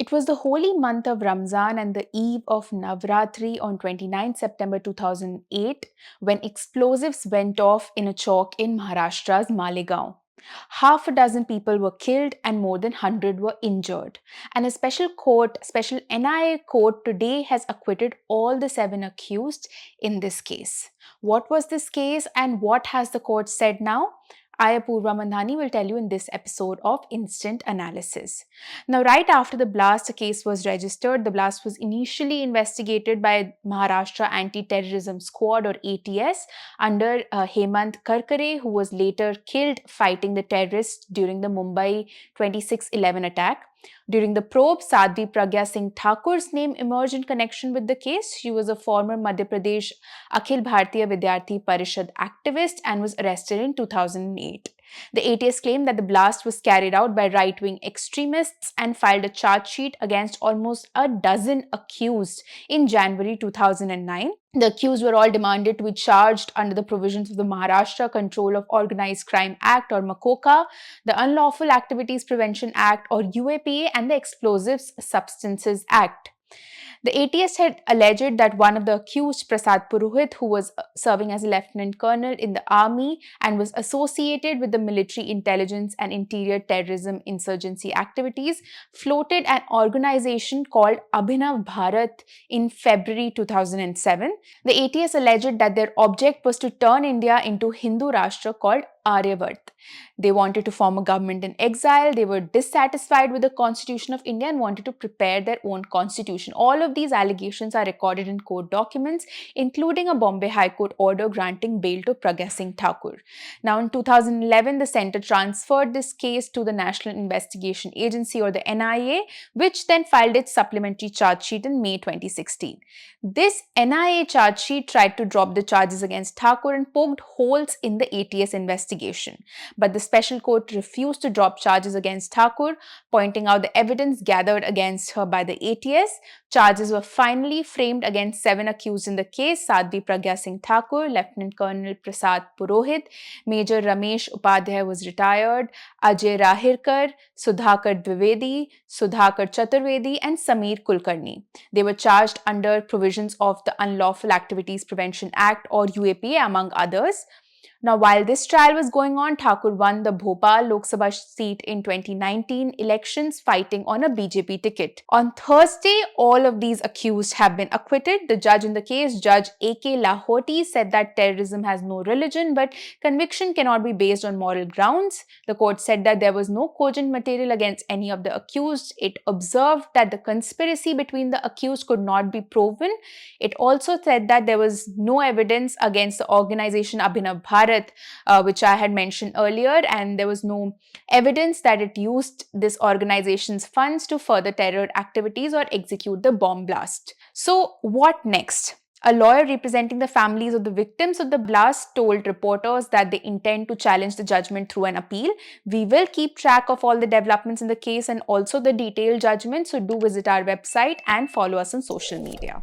It was the holy month of Ramzan and the eve of Navratri on 29 September 2008 when explosives went off in a chowk in Maharashtra's Malegaon. Half a dozen people were killed and more than 100 were injured. And a special NIA court today has acquitted all the 7 accused in this case. What was this case and what has the court said now? I, Apoorva Mandhani, will tell you in this episode of Instant Analysis. Now, right after the blast, a case was registered. The blast was initially investigated by Maharashtra Anti-Terrorism Squad or ATS under Hemant Karkare, who was later killed fighting the terrorists during the Mumbai 26/11 attack. During the probe, Sadhvi Pragya Singh Thakur's name emerged in connection with the case. She was a former Madhya Pradesh Akhil Bharatiya Vidyarthi Parishad activist and was arrested in 2008. The ATS claimed that the blast was carried out by right-wing extremists and filed a charge sheet against almost a dozen accused in January 2009. The accused were all demanded to be charged under the provisions of the Maharashtra Control of Organized Crime Act or MACOCA, the Unlawful Activities Prevention Act or UAPA, and the Explosives Substances Act. The ATS had alleged that one of the accused, Prasad Purohit, who was serving as a lieutenant colonel in the army and was associated with the military intelligence and interior terrorism insurgency activities, floated an organization called Abhinav Bharat in February 2007. The ATS alleged that their object was to turn India into Hindu Rashtra called Aryavart. They wanted to form a government in exile. They were dissatisfied with the Constitution of India and wanted to prepare their own constitution. All of these allegations are recorded in court documents, including a Bombay High Court order granting bail to Pragya Singh Thakur. Now, in 2011, the centre transferred this case to the National Investigation Agency or the NIA, which then filed its supplementary charge sheet in May 2016. This NIA charge sheet tried to drop the charges against Thakur and poked holes in the ATS investigation. But the special court refused to drop charges against Thakur, pointing out the evidence gathered against her by the ATS. Charges were finally framed against 7 accused in the case: Sadhvi Pragya Singh Thakur, Lieutenant Colonel Prasad Purohit, Major Ramesh Upadhyay was retired, Ajay Rahirkar, Sudhakar Dwivedi, Sudhakar Chaturvedi, and Sameer Kulkarni. They were charged under provisions of the Unlawful Activities Prevention Act or UAPA, among others. Now, while this trial was going on, Thakur won the Bhopal Lok Sabha seat in 2019 elections, fighting on a BJP ticket. On Thursday, all of these accused have been acquitted. The judge in the case, Judge A.K. Lahoti, said that terrorism has no religion, but conviction cannot be based on moral grounds. The court said that there was no cogent material against any of the accused. It observed that the conspiracy between the accused could not be proven. It also said that there was no evidence against the organization Abhinav Bharat, which I had mentioned earlier, and there was no evidence that it used this organization's funds to further terror activities or execute the bomb blast. So, what next? A lawyer representing the families of the victims of the blast told reporters that they intend to challenge the judgment through an appeal. We will keep track of all the developments in the case and also the detailed judgment, so do visit our website and follow us on social media.